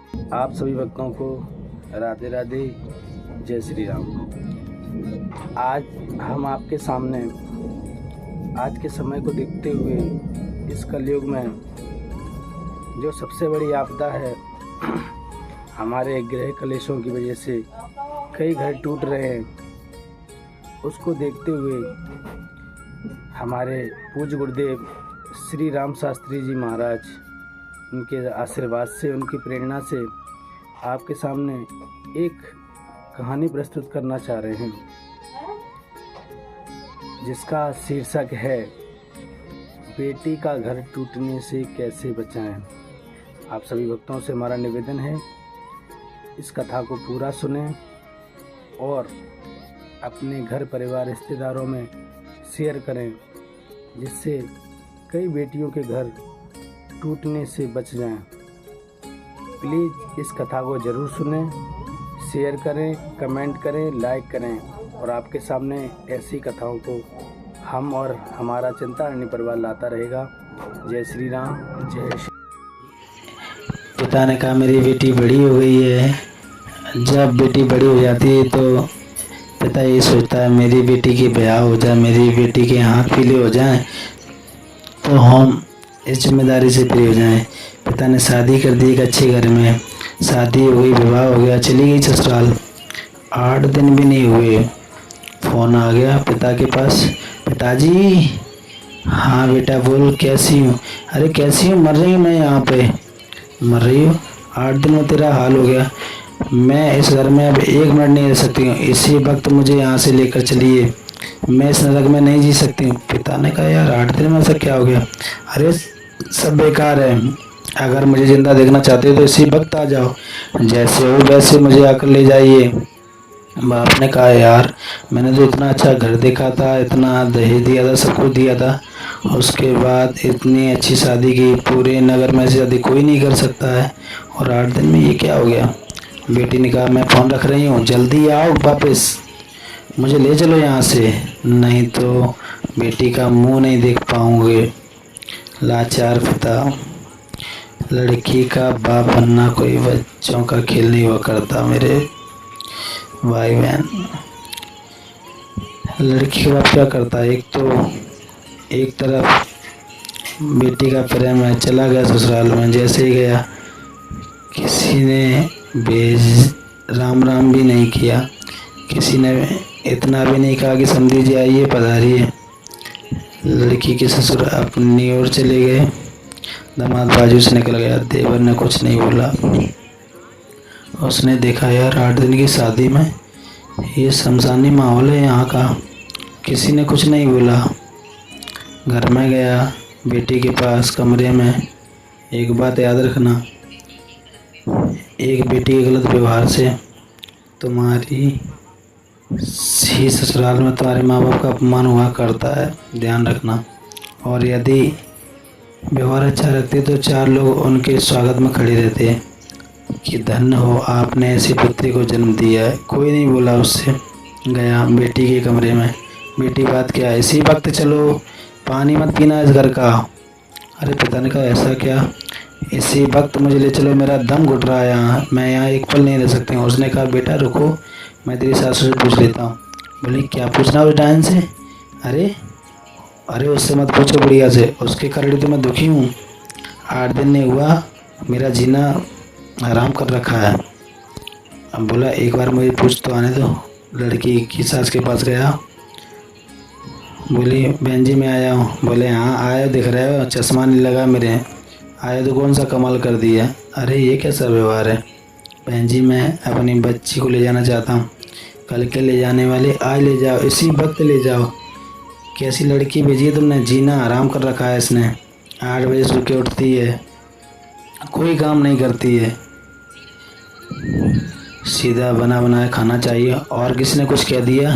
आप सभी भक्तों को राधे राधे, जय श्री राम। आज हम आपके सामने आज के समय को देखते हुए इस कलयुग में जो सबसे बड़ी आपदा है, हमारे ग्रह कलेशों की वजह से कई घर टूट रहे हैं, उसको देखते हुए हमारे पूज्य गुरुदेव श्री राम शास्त्री जी महाराज, उनके आशीर्वाद से, उनकी प्रेरणा से आपके सामने एक कहानी प्रस्तुत करना चाह रहे हैं, जिसका शीर्षक है बेटी का घर टूटने से कैसे बचाएं। आप सभी भक्तों से हमारा निवेदन है, इस कथा को पूरा सुनें और अपने घर परिवार रिश्तेदारों में शेयर करें, जिससे कई बेटियों के घर टूटने से बच जाएं। प्लीज़ इस कथा को ज़रूर सुनें, शेयर करें, कमेंट करें, लाइक करें और आपके सामने ऐसी कथाओं को हम और हमारा चिंतामणि परिवार लाता रहेगा। जय श्री राम, जय श्री। पिता ने कहा मेरी बेटी बड़ी हो गई है। जब बेटी बड़ी हो जाती है तो पिता ये सोचता है मेरी बेटी की ब्याह हो जाए, मेरी बेटी के हाथ पीले हो जाएं तो हम इस जिम्मेदारी से फ्री हो जाएं। पिता ने शादी कर दी एक अच्छे घर में, शादी हो गई, विवाह हो गया, चली गई ससुराल। 8 दिन भी नहीं हुए फ़ोन आ गया पिता के पास, पिताजी। हाँ बेटा बोल, कैसी हूँ? अरे कैसी हूँ? मर रही हूँ मैं यहाँ पे। मर रही हूँ? 8 दिन में तेरा हाल हो गया। मैं इस घर में अब 1 मिनट नहीं रह सकती हूँ, इसी वक्त मुझे यहाँ से लेकर चलिए, मैं इस नरक में नहीं जी सकती हूँ। पिता ने कहा यार 8 दिन में ऐसा क्या हो गया? अरे सब बेकार है, अगर मुझे ज़िंदा देखना चाहते हो तो इसी वक्त आ जाओ, जैसे हो वैसे मुझे आकर ले जाइए। बाप ने कहा यार मैंने तो इतना अच्छा घर देखा था, इतना दहेज दिया था, सब कुछ दिया था, उसके बाद इतनी अच्छी शादी की, पूरे नगर में से शादी कोई नहीं कर सकता है, और 8 दिन में ये क्या हो गया? बेटी ने कहा मैं फ़ोन रख रही हूँ, जल्दी आओ वापस, मुझे ले चलो यहाँ से, नहीं तो बेटी का मुंह नहीं देख पाऊंगे। लाचार पिता। लड़की का बाप बनना कोई बच्चों का खेल नहीं हुआ करता मेरे भाई बहन। लड़की का बाप क्या करता है? एक तरफ बेटी का प्रेम है, चला गया ससुराल में, जैसे ही गया किसी ने राम राम भी नहीं किया, किसी ने इतना भी नहीं कहा कि समझी जी आइए पधारिए। लड़की के ससुर अपनी ओर चले गए, दामाद बाजू से निकल गया। देवर ने कुछ नहीं बोला। उसने देखा यार 8 दिन की शादी में ये शमशानी माहौल है यहाँ का, किसी ने कुछ नहीं बोला। घर में गया बेटी के पास कमरे में। एक बात याद रखना, एक बेटी के गलत व्यवहार से तुम्हारी ही ससुराल में तुम्हारे माँ बाप का अपमान हुआ करता है, ध्यान रखना। और यदि व्यवहार अच्छा रखते तो 4 लोग उनके स्वागत में खड़े रहते हैं कि धन्य हो आपने ऐसी पुत्री को जन्म दिया है। कोई नहीं बोला उससे। गया बेटी के कमरे में, बेटी बात क्या, इसी वक्त चलो, पानी मत पीना इस घर का। अरे पिता ने कहा ऐसा क्या? इसी वक्त मुझे ले चलो, मेरा दम घुट रहा है यहाँ, मैं यहाँ एक पल नहीं रह सकती हूँ। उसने कहा बेटा रुको, मैं तेरी सासू से पूछ लेता हूँ। बोली क्या पूछना उस डायन से? अरे उससे मत पूछो, बढ़िया से, उसके कारण तो मैं दुखी हूँ। 8 दिन नहीं हुआ, मेरा जीना आराम कर रखा है। अब बोला एक बार मुझे पूछ तो आने दो। लड़की की सास के पास गया, बोली बहन जी मैं आया हूँ। बोले हाँ आए, दिख रहे हो, चश्मा नहीं लगा मेरे, आए तो कौन सा कमाल कर दिया। अरे ये कैसा व्यवहार है? बहन जी मैं अपनी बच्ची को ले जाना चाहता हूँ, कल के ले जाने वाले, आज ले जाओ, इसी वक्त ले जाओ। कैसी लड़की भेजी है तुमने, जीना आराम कर रखा है इसने। 8 बजे सो के उठती है, कोई काम नहीं करती है, सीधा बना बनाया खाना चाहिए, और किसी ने कुछ कह दिया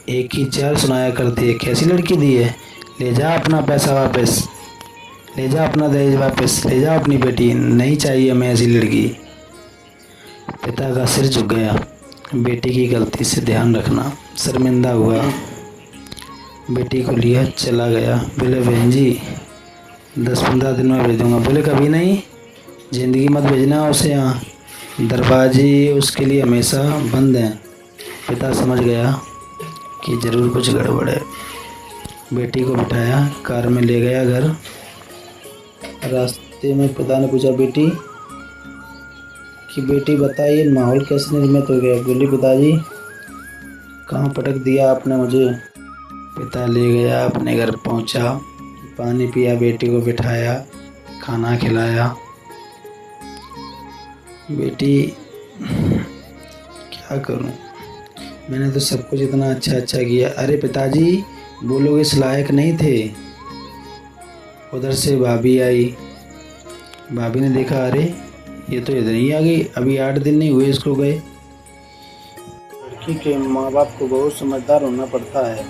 एक ही चाल सुनाया करती है। कैसी लड़की दी है? ले जा अपना पैसा वापस, ले जा अपना दहेज वापस, ले जा अपनी बेटी, नहीं चाहिए हमें ऐसी लड़की। पिता का सिर झुक गया। बेटी की गलती से ध्यान रखना, शर्मिंदा हुआ। बेटी को लिया चला गया। बोले बहन जी 10-15 दिन में भेज दूँगा। बोले कभी नहीं, ज़िंदगी मत भेजना उसे यहाँ, दरवाजे उसके लिए हमेशा बंद हैं। पिता समझ गया कि ज़रूर कुछ गड़बड़ है। बेटी को बिठाया, कार में ले गया घर। रास्ते में पिता ने पूछा बेटी बताइए माहौल कैसे निर्मित हो गया। बोली पिताजी कहाँ पटक दिया आपने मुझे। पिता ले गया, अपने घर पहुँचा, पानी पिया, बेटी को बिठाया, खाना खिलाया। बेटी क्या करूं, मैंने तो सब कुछ इतना अच्छा किया। अरे पिताजी वो लोग इस लायक नहीं थे। उधर से भाभी आई। भाभी ने देखा अरे ये तो इधर ही आ गई, अभी 8 दिन नहीं हुए इसको गए। लड़की के माँ बाप को बहुत समझदार होना पड़ता है।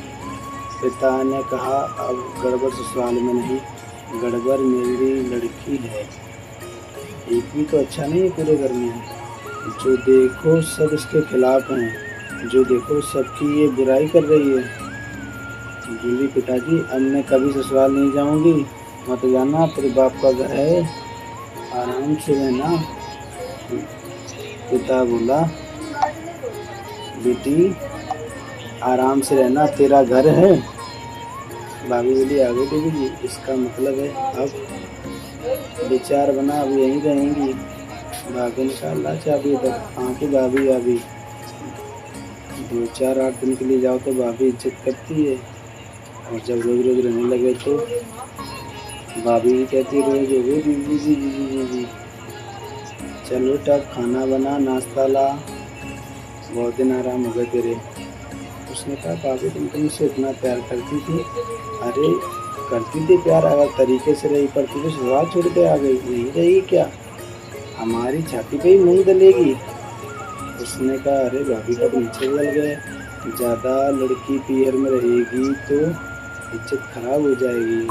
पिता ने कहा अब गड़बड़ ससुराल में नहीं, गड़बड़ मेरी लड़की है। एक भी तो अच्छा नहीं है पूरे घर में। जो देखो सब इसके खिलाफ हैं, जो देखो सबकी ये बुराई कर रही है। बोली पिताजी अब मैं कभी ससुराल नहीं जाऊंगी, मत जाना, तेरे बाप का घर है, आराम से रहना। पिता बोला बेटी आराम से रहना, तेरा घर है। भाभी बोली आगे देवी जी इसका मतलब है अब विचार बना अब यहीं रहेंगी। भाभी ने कहा ला चाबी इधर। हाँ की भाभी अभी 2-4-8 दिन के लिए जाओ तो भाभी इज्जत करती है, और जब रोज रोज रहने लगे तो भाभी भी कहती है रोज हो गई जी जी जी जी जी जी। चल बेटा खाना बना, नाश्ता ला, बहुत दिन आराम हो गए तेरे। उसने कहा भाभी तुम मुझसे इतना प्यार करती थी। अरे करती थी प्यार, अगर तरीके से रही पर तुझे ससुराल छोड़ के आ गई, नहीं रहेगी क्या, हमारी छाती पे ही मुँह दलेगी। उसने कहा अरे भाभी का नीचे गल गए, ज़्यादा लड़की पीहर में रहेगी तो इज्जत खराब हो जाएगी।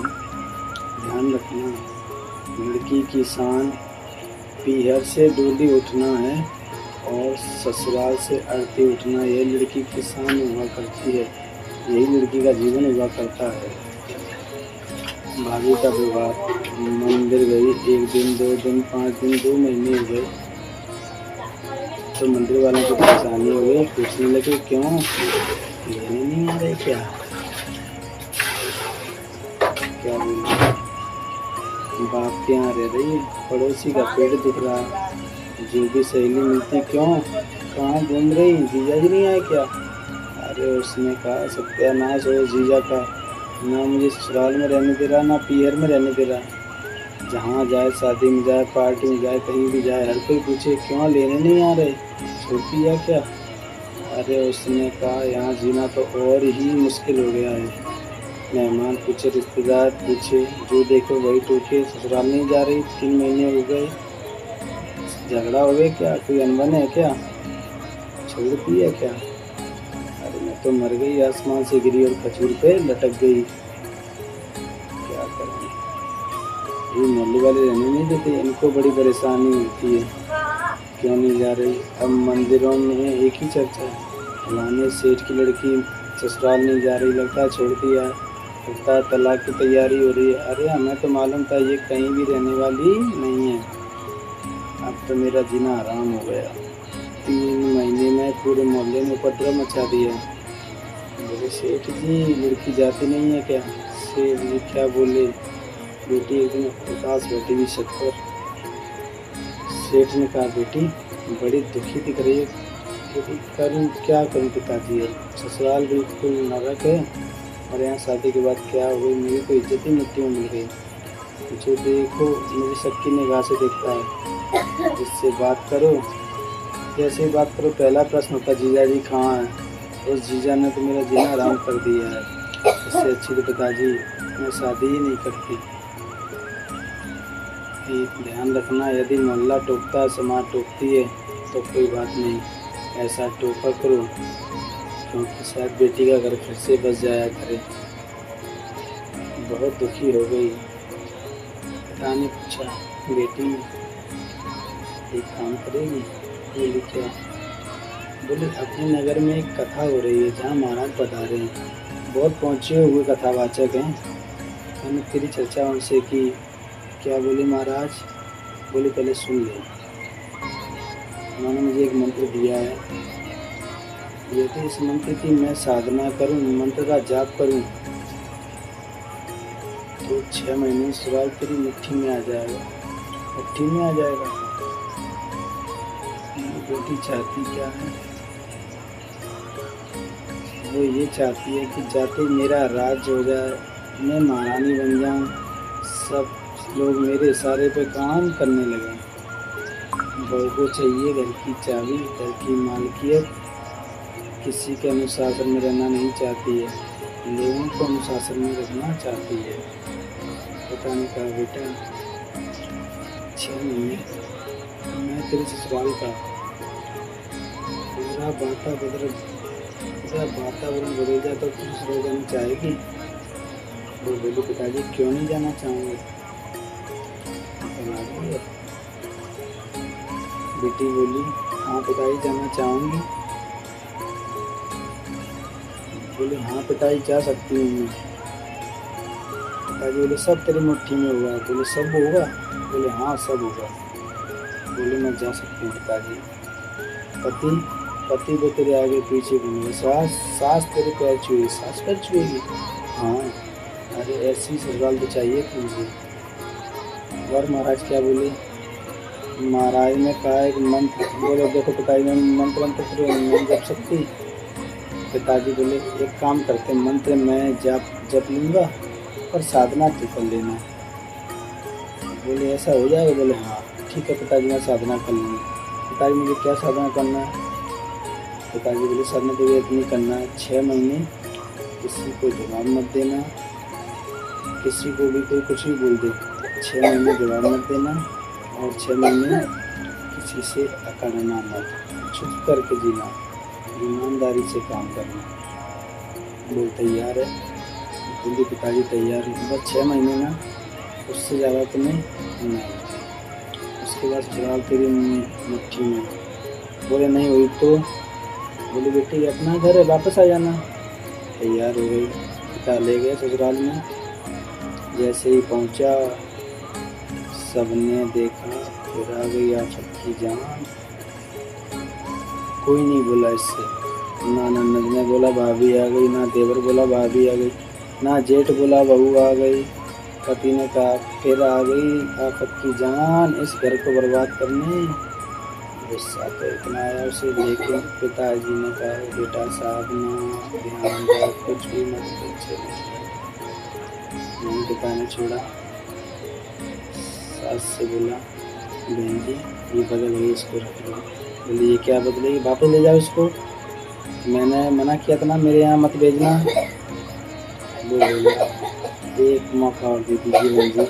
ध्यान रखना लड़की की शान पीहर से डोली उठना है और ससुराल से अड़ती उठना, यह लड़की की शान हुआ करती है, यही लड़की का जीवन हुआ करता है। भाभी का व्यवहार, मंदिर गई 1 दिन 2 दिन 5 दिन 2 महीने हो गए तो मंदिर वालों को परेशानी हो गई, पूछने लगे क्यों लेने नहीं आ रहे क्या बोले बाप के यहाँ रह रही है, पड़ोसी का पेट दिख रहा, जो भी सहेली मिलती क्यों कहाँ घूम रही, जीजा जी नहीं आए क्या। अरे उसने कहा सत्यानाश हो जीजा का, ना मुझे ससुराल में रहने दे रहा ना पीहर में रहने दे रहा। जहाँ जाए शादी में जाए पार्टी में जाए कहीं भी जाए हर कोई पूछे क्यों लेने नहीं आ रहे, छोटी है क्या। अरे उसने कहा यहाँ जीना तो और ही मुश्किल हो गया है। मेहमान पूछे, रिश्तेदार पूछे, जो देखो वही टोके, ससुराल नहीं जा रही, 3 महीने हो गए, झगड़ा हो गया क्या, कोई अनबन है क्या, छोड़ती है क्या। अरे मैं तो मर गई, आसमान से गिरी और खजूर पे लटक गई, क्या करें। ये मोहल्ले वाले रहने नहीं देते, इनको बड़ी परेशानी होती है, क्यों नहीं जा रही। अब मंदिरों में एक ही चर्चा है, फलाने सेठ की लड़की ससुराल नहीं जा रही, लगता है छोड़ दिया, लगता है तलाक की तैयारी हो रही है। अरे हमें तो मालूम था ये कहीं भी रहने वाली नहीं है। अब तो मेरा जीना आराम हो गया, 3 महीने में पूरे मोहल्ले में उपद्रव मचा दिया। बोले सेठ जी लड़की जाती नहीं है क्या। सेठ जी क्या बोले, बेटी एक दिन उदास बैठी हुई छत पर। सेठ ने कहा बेटी बड़ी दुखी दिख रही है, करूँ क्या करूँ पिताजी, है ससुराल बिल्कुल नरक है और यहाँ शादी के बाद क्या हुई, मेरी तो इज्जत ही मिट्टी में मिल गई। जो देखो मुझे सबकी निगाह से देखता है, जिससे बात करो जैसे बात करो पहला प्रश्न होता जीजा जी कहाँ है। उस जीजा ने तो मेरा जीना आराम कर दिया है, इससे अच्छी तो पिताजी मैं शादी ही नहीं करती। ध्यान रखना यदि मोहल्ला टोकता है समाज टोकती है तो कोई बात नहीं, ऐसा टोका करो क्योंकि शायद बेटी का घर फिर से बस जाया करे। बहुत दुखी हो गई। पिता ने पूछा बेटी एक काम करेगी। बोली क्या। बोले अपने नगर में एक कथा हो रही है जहाँ महाराज पधारे हैं, बहुत पहुँचे हुए कथावाचक हैं, मैंने तेरी चर्चा उनसे की। क्या बोले महाराज। बोले पहले सुन ले। उन्होंने मुझे एक मंत्र दिया है, यदि इस मंत्र की मैं साधना करूं, मंत्र का जाप करूं, तो 6 महीने सवाल तेरी मुट्ठी में आ जाएगा, मुट्ठी में आ जाएगा। मेरी बेटी चाहती क्या है? वो ये चाहती है कि जाते मेरा राज हो जाए, मैं महारानी बन जाऊं, सब लोग मेरे इशारे पे काम करने लगे। बहू को चाहिए घर की चाबी, घर की मालकियत, किसी के अनुशासन में रहना नहीं चाहती है, लोगों को अनुशासन में रखना चाहती है। पता नहीं कहा बेटा 6 महीने मैं तेरे ससुराल का पूरा वातावरण बदल जाए तो तू ससुराल जाना चाहेगी? वो बोली पिताजी क्यों नहीं जाना चाहूँगी। बेटी बोली हाँ पिताजी जाना चाहूँगी। बोले हाँ पिताजी जा सकती हूँ मैं। पिताजी बोले सब तेरी मुट्ठी में होगा। बोले सब होगा? बोले हाँ सब होगा। बोले मैं जा सकती हूँ पिताजी। पति वो तेरे आगे पीछे घूमेगा, सास तेरे पैर छुएगी। सास पैर छुएगी? हाँ। अरे ऐसी ससुराल तो चाहिए थी मुझे। और महाराज क्या बोले? महाराज ने कहा एक मंत्र। बोले देखो पिताजी मैं मंत्र नहीं जप सकती। पिताजी बोले एक काम करते, मंत्र मैं जप लूँगा और साधना तू कर लेना। बोले ऐसा हो जाएगा? बोले हाँ ठीक है पिताजी मैं साधना कर लूँगी। पिताजी मुझे क्या साधना करना है? पिताजी बोले साधना तो इतनी करना है 6 महीने किसी को जवाब मत देना, किसी को भी कोई कुछ भी बोल दे 6 महीने जवाब मत देना, और 6 महीने किसी से अकड़ना मत, चुप करके जीना, ईमानदारी से काम करना। बोल तैयार है? बोले पिताजी तैयार है। बस 6 महीने ना, उससे ज़्यादा तो नहीं। उसके बाद ससुराल तेरी मुट्ठी में। बोले नहीं हुई तो? बोले बेटी अपना घर है वापस आ जाना। तैयार हो गई, पिता ले गए ससुराल में। जैसे ही पहुंचा सबने देखा फिर आ गई आफत की जान। कोई नहीं बोला इससे, ना ननद ने बोला भाभी आ गई, ना देवर बोला भाभी आ गई, ना जेठ बोला बहू आ गई। पति ने कहा फिर आ गई आफत की जान इस घर को बर्बाद करने। गुस्सा तो इतना आया उसे, लेकिन पिताजी ने कहा बेटा साहब ना ध्यान दो, कुछ भी मत पूछे। नहीं पिता ने छोड़ा। सास से बोला बहन जी ये बदल गई, इसको रख लो। बोली ये क्या बदलेगी? वापस ले जाओ इसको, मैंने मना किया था ना मेरे यहाँ मत भेजना। वो बोला एक मौका और दे दीजिए बहन जी।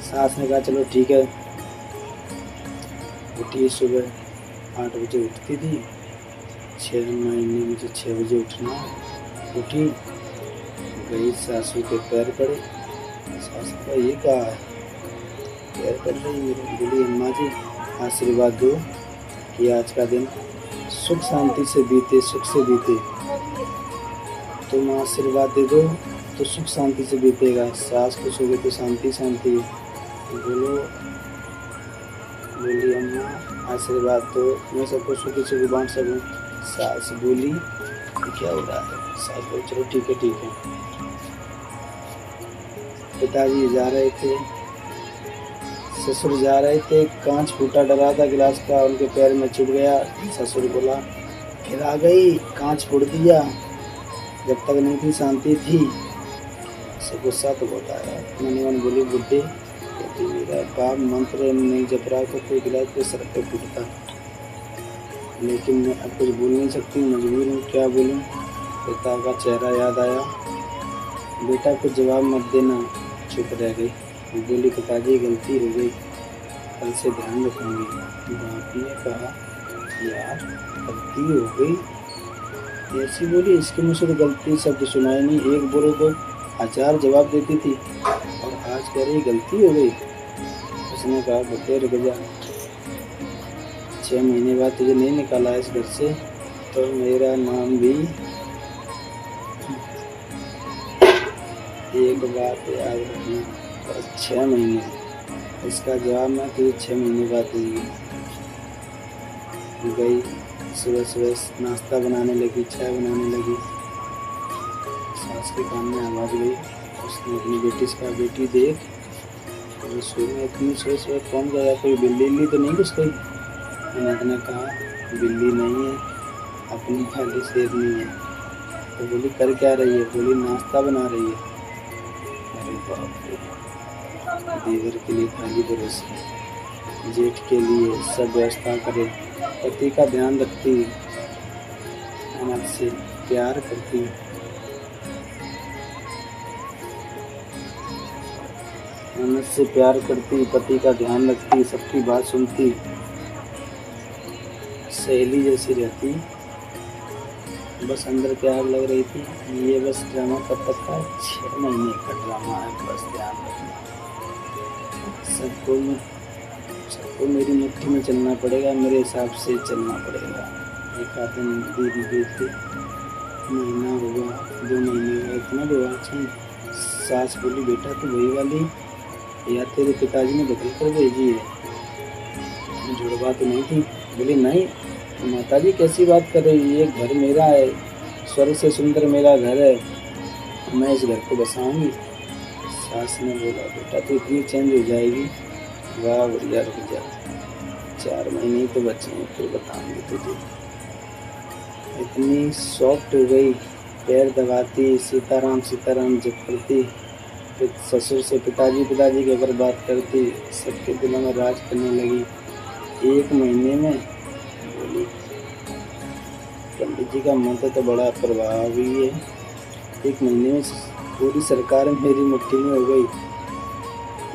सास ने कहा चलो ठीक है। उठी, सुबह 8 बजे उठती थी, 6 महीने मुझे 6 बजे उठना। उठी, गई सासू के पैर पड़े। सासू का ये कहा है पैर पड़ रही मेरे। बोली अम्मा जी आशीर्वाद दो कि आज का दिन सुख शांति से बीते, सुख से बीते। तुम आशीर्वाद दे दो तो सुख शांति से बीतेगा। सास खुश हो गई तो शांति शांति है। बोली अम्मा आशीर्वाद दो मैं सबको सुखी सुखी बांट सकूँ। सास बोली क्या हो रहा है? सास बोली चलो ठीक है। पिताजी जा रहे थे, ससुर जा रहे थे, कांच फूटा डरा था गिलास का, उनके पैर में चुभ गया। ससुर बोला फिर आ गई, कांच फोड़ दिया। जब तक नहीं थी शांति थी। से गुस्सा तो बहुत आया। मन बोली बुढ़े मेरा बाप मंत्र नहीं जप रहा तो कोई गिलास के सर पे फूटता, लेकिन मैं अब कुछ बोल नहीं सकती, मजबूर हूँ, क्या बोलूँ। पिता का चेहरा याद आया। बेटा कुछ जवाब मत देना। चुप रह गई। बोली पिताजी गलती हो गई, कल से ध्यान रखूँगी। बाप ने कहा यार गलती हो गई ऐसी बोली, इसके मुँह से तो गलती शब्द सुनाई नहीं। एक बोलो तो 1000 जवाब देती थी और आज कह रही गलती हो गई। उसने कहा बेटे रुक जा, 6 महीने बाद तुझे नहीं निकाला इस घर से तो मेरा नाम भी एक बात याद रखना, बस 6 महीने। इसका जवाब मैं तुझे 6 महीने बाद दूंगी। गई, सुबह सुबह नाश्ता बनाने लगी, चाय बनाने लगी। सास के कान में आवाज़ गई। उसने अपनी बेटी से कहा, बेटी देख, रसोई में इतनी सुबह सुबह कौन गया, कोई बिल्ली तो नहीं घुस गई? मैंने कहा, बिल्ली नहीं है, अपनी खाली शेरनी है। तो बोली, कर क्या रही है? बोली, नाश्ता बना रही है। अरे बाप रे, देवर के लिए थाली परोसी, जेठ के लिए सब व्यवस्था करे, पति का ध्यान रखती, ननद से प्यार करती, ननद से प्यार करती, पति का ध्यान रखती, सबकी बात सुनती, सहेली जैसी रहती। बस अंदर प्यार लग रही थी। ये बस ड्रामा कब तक का? 6 महीने का ड्रामा है। बस ध्यान रखना, सबको मेरी मुट्ठी में चलना पड़ेगा, मेरे हिसाब से चलना पड़ेगा। एक आदमी दीदी देखते, महीना हुआ, 2 महीने हुआ, इतना भी हुआ। अच्छा, सास बोली, बेटा तो वही वाली या तेरे पिताजी ने बदल कर भेजी है? जुड़वा तो नहीं थी? बोली, नहीं माता जी, कैसी बात कर रही है? ये घर मेरा है, स्वर्ग से सुंदर मेरा घर है, मैं इस घर को बसाऊंगी। सास ने बोला, बेटा तो इतनी चेंज हो जाएगी? वाह बढ़िया, रुक जा, 4 महीने ही तो बचे हैं, फिर बताऊंगी तुझे। इतनी सॉफ्ट हो गई, पैर दबाती, सीताराम सीताराम जप करती, फिर ससुर से पिताजी पिताजी की अगर बात करती, सबके दिलों में राज करने लगी। 1 महीने में बोली, पंडित जी का मंत्र तो बड़ा प्रभावी है। 1 महीने में पूरी सरकार मेरी मुट्ठी में हो गई।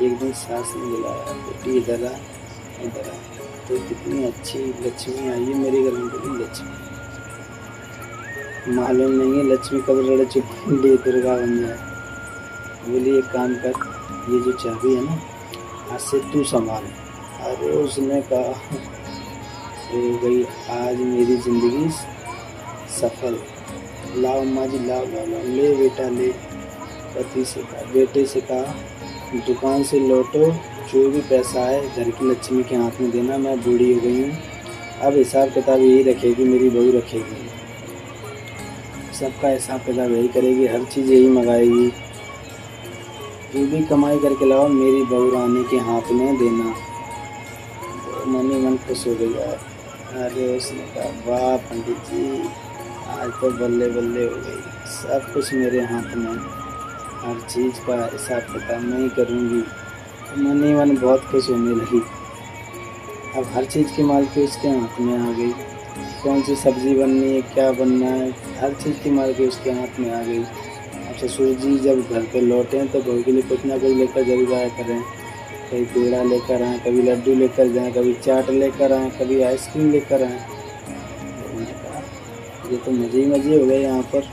एक दिन सास ने बुलाया, बेटी इधर आ, इधर आ, तो कितनी अच्छी लक्ष्मी आई है मेरे घर में। बोली, लक्ष्मी? मालूम नहीं है लक्ष्मी कब लड़ चुकी है, दुर्गा बन जाए। बोली, एक काम कर, ये जो चाबी है ना, आज से तू संभाल। अरे उसने कहा, हो गई आज मेरी ज़िंदगी सफल। लाओ अम्मा जी, लाओ लाओ लाओ, ले बेटा ले। पति से कहा, बेटे से कहा, दुकान से लौटो, जो भी पैसा है घर की लक्ष्मी के हाथ में देना, मैं बूढ़ी हो गई हूँ, अब हिसाब किताब यही रखेगी, मेरी बहू रखेगी, सबका हिसाब किताब यही करेगी, हर चीज़ यही मंगाएगी, जो भी कमाई करके लाओ मेरी बहू रानी के हाथ में देना। मन ही मन खुश हो गई यार। अरे उसने कहा, वाह पंडित जी, आज तो बल्ले बल्ले हो गई, सब कुछ मेरे हाथ में, हर चीज़ का हिसाब किताब मैं ही करूँगी। मन ही मन बहुत खुश होने लगी। अब हर चीज़ की मालकी उसके हाथ में आ गई, कौन सी सब्ज़ी बननी है, क्या बनना है, हर चीज़ की मालकी उसके हाथ में आ गई। अब ससुर जी जब घर पे लौटें तो बहू के लिए कुछ ना कुछ लेकर जरूर जाया करें, कभी पेड़ा लेकर आएँ, कभी लड्डू लेकर जाएँ, कभी चाट लेकर आएँ, कभी आइसक्रीम लेकर आएँ। उन्होंने कहा, ये तो मज़े ही मज़े हो गए यहाँ पर।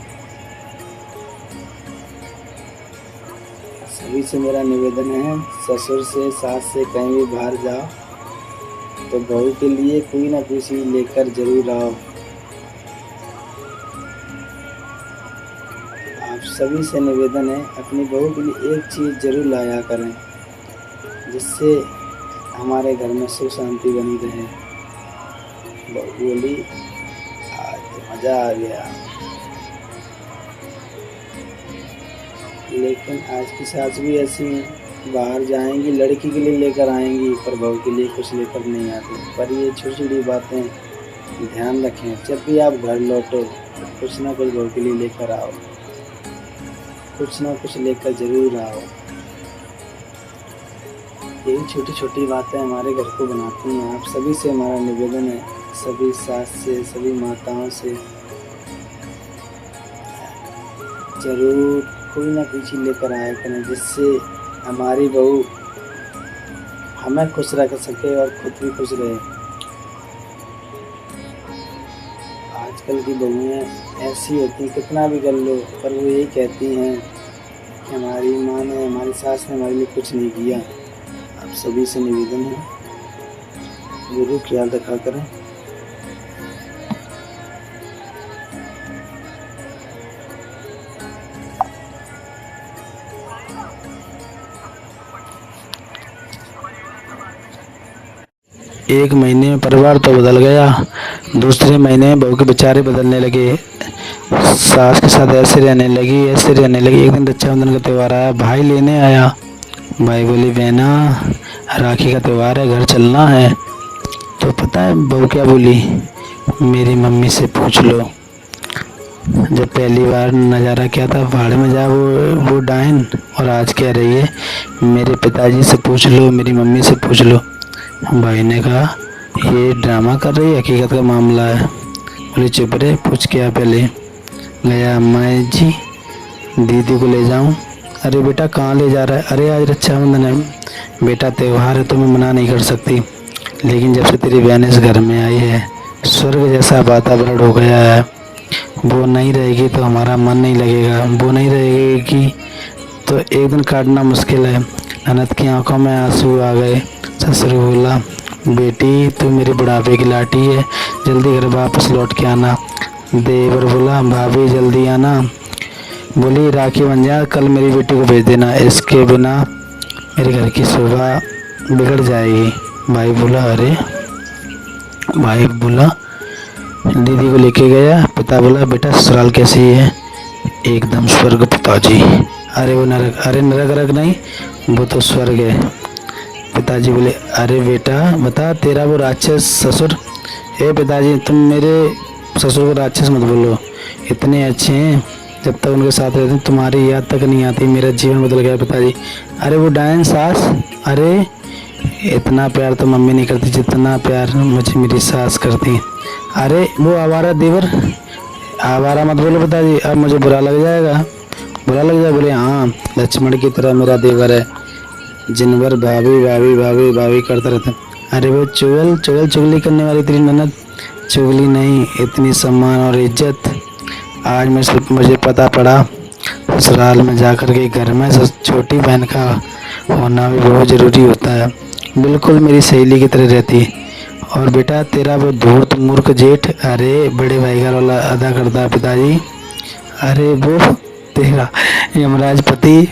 सभी से मेरा निवेदन है, ससुर से सास से कहीं भी बाहर जाओ तो बहू के लिए कोई ना कोई चीज़ लेकर जरूर आओ। आप सभी से निवेदन है, अपनी बहू के लिए एक चीज़ जरूर लाया करें, जिससे हमारे घर में सुख शांति बनी रहे। बहू बोली, आज तो मज़ा आ गया, लेकिन आज की सास भी ऐसी हैं, बाहर जाएंगी लड़की के लिए लेकर आएंगी, पर बहू के लिए कुछ लेकर नहीं आती। पर ये छोटी छोटी बातें ध्यान रखें, जब भी आप घर लौटो तो कुछ ना कुछ बहू के लिए लेकर आओ, कुछ ना कुछ लेकर ज़रूर आओ। यही छोटी छोटी बातें हमारे घर को बनाती हैं। आप सभी से हमारा निवेदन है, सभी सास से, सभी माताओं से, ज़रूर कोई ना कोई चीज़ लेकर आया करें, जिससे हमारी बहू हमें खुश रख सके और खुद भी खुश रहे। आजकल की बहुएँ ऐसी होती हैं, कितना भी कर लो, पर वो यही कहती हैं कि हमारी माँ ने, हमारी सास ने हमारे लिए कुछ नहीं किया। आप सभी से निवेदन है, ज़रूर ख्याल रखा करें। एक महीने में परिवार तो बदल गया, दूसरे महीने में बहू के बेचारे बदलने लगे। सास के साथ ऐसे रहने लगी, ऐसे रहने लगी। एक दिन रक्षाबंधन का त्यौहार आया, भाई लेने आया। भाई बोली बहना राखी का त्यौहार है, घर चलना है। तो पता है बहू क्या बोली, मेरी मम्मी से पूछ लो। जब पहली बार नज़ारा क्या था, भाड़ में जा वो डायन, और आज कह रही है मेरे पिताजी से पूछ लो, मेरी मम्मी से पूछ लो। भाई ने कहा ये ड्रामा कर रही है, हकीकत का मामला है। बोले चुप रहे, पूछ क्या पहले। गया अम्मा जी दीदी को ले जाऊं। अरे बेटा कहाँ ले जा रहा है। अरे आज रक्षाबंधन है बेटा, त्यौहार है तो मैं मना नहीं कर सकती, लेकिन जब से तेरी बहन इस घर में आई है स्वर्ग जैसा वातावरण हो गया है। वो नहीं रहेगी तो हमारा मन नहीं लगेगा, वो नहीं रहेगी तो एक दिन काटना मुश्किल है। ननद की आंखों में आंसू आ गए। ससुर बोला बेटी तू मेरे बुढ़ापे की लाठी है, जल्दी घर वापस लौट के आना। देवर बोला भाभी जल्दी आना। बोली राखी बन जा, कल मेरी बेटी को भेज देना, इसके बिना मेरे घर की शोभा बिगड़ जाएगी। भाई बोला दीदी को लेके गया। पिता बोला बेटा ससुराल कैसी है। एकदम स्वर्ग पिताजी। अरे वो नरक, अरे नरक रक नहीं, वो तो स्वर्ग है। पिताजी बोले अरे बेटा बता तेरा वो राक्षस ससुर। हे पिताजी तुम मेरे ससुर को राक्षस मत बोलो, इतने अच्छे हैं, जब तक उनके साथ रहते हैं तुम्हारी याद तक नहीं आती, मेरा जीवन बदल गया पिताजी। अरे वो डायन सास, अरे इतना प्यार तो मम्मी नहीं करती जितना प्यार मुझे मेरी सास करती। अरे वो आवारा देवर, आवारा मत बोलो पिताजी, अब मुझे बुरा लग जाएगा। बुरा लग जाए। बोले हाँ लक्ष्मण की तरह मेरा देवर है, जिन भर भाभी भाभी भाभी भाभी करता रहता। अरे वो चुगली करने वाली तेरी ननद, चुगली नहीं, इतनी सम्मान और इज्जत आज मुझे पता पड़ा। ससुराल में जाकर के घर में छोटी बहन का होना भी बहुत ज़रूरी होता है, बिल्कुल मेरी सहेली की तरह रहती। और बेटा तेरा वो धूर्त मूर्ख जेठ, अरे बड़े भाई का रोल अदा करता है पिताजी। अरे वो तेरा यमराज पति,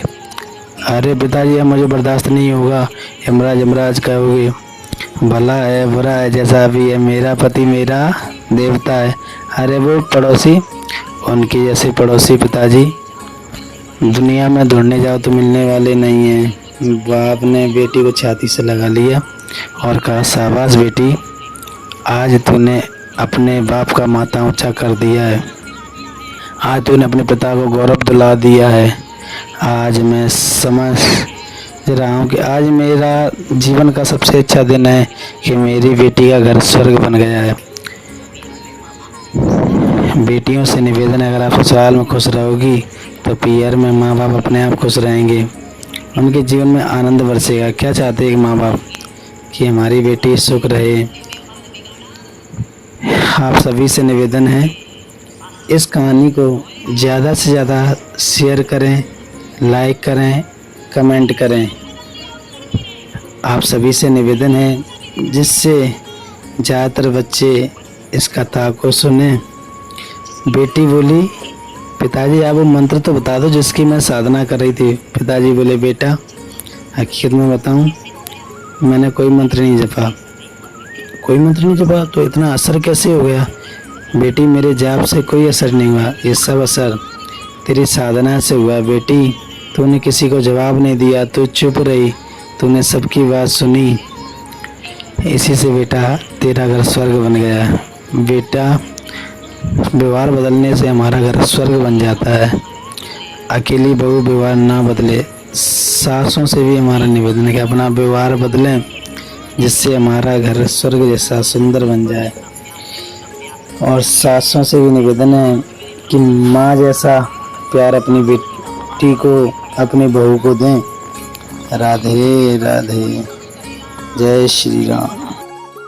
अरे पिताजी अब मुझे बर्दाश्त नहीं होगा, यमराज कहोगे, भला है बुरा है जैसा भी है, मेरा पति मेरा देवता है। अरे वो पड़ोसी, उनके जैसे पड़ोसी पिताजी दुनिया में ढूंढने जाओ तो मिलने वाले नहीं हैं। बाप ने बेटी को छाती से लगा लिया और कहा शाबाश बेटी, आज तूने अपने बाप का माथा ऊंचा कर दिया है, आज तूने अपने पिता को गौरव दिला दिया है। आज मैं समझ रहा हूँ कि आज मेरा जीवन का सबसे अच्छा दिन है कि मेरी बेटी का घर स्वर्ग बन गया है। बेटियों से निवेदन है, अगर आप ससुराल में खुश रहोगी तो पियर में माँ बाप अपने आप खुश रहेंगे, उनके जीवन में आनंद बरसेगा। क्या चाहते हैं माँ बाप कि हमारी बेटी सुख रहे। आप सभी से निवेदन है इस कहानी को ज़्यादा से ज़्यादा शेयर करें, लाइक करें, कमेंट करें। आप सभी से निवेदन है जिससे ज़्यादातर बच्चे इस कथा को सुने। बेटी बोली पिताजी आप वो मंत्र तो बता दो जिसकी मैं साधना कर रही थी। पिताजी बोले बेटा हकीकत में बताऊं, मैंने कोई मंत्र नहीं जपा। कोई मंत्र नहीं जपा तो इतना असर कैसे हो गया। बेटी मेरे जाप से कोई असर नहीं हुआ, ये सब असर तेरी साधना से हुआ। बेटी तूने किसी को जवाब नहीं दिया, तू चुप रही, तूने सबकी बात सुनी, इसी से बेटा तेरा घर स्वर्ग बन गया। बेटा व्यवहार बदलने से हमारा घर स्वर्ग बन जाता है। अकेली बहू व्यवहार ना बदले, सासों से भी हमारा निवेदन है कि अपना व्यवहार बदलें जिससे हमारा घर स्वर्ग जैसा सुंदर बन जाए। और सासों से भी निवेदन है कि माँ जैसा प्यार अपनी बेटी को, अपनी बहू को दें। राधे राधे, जय श्री राम।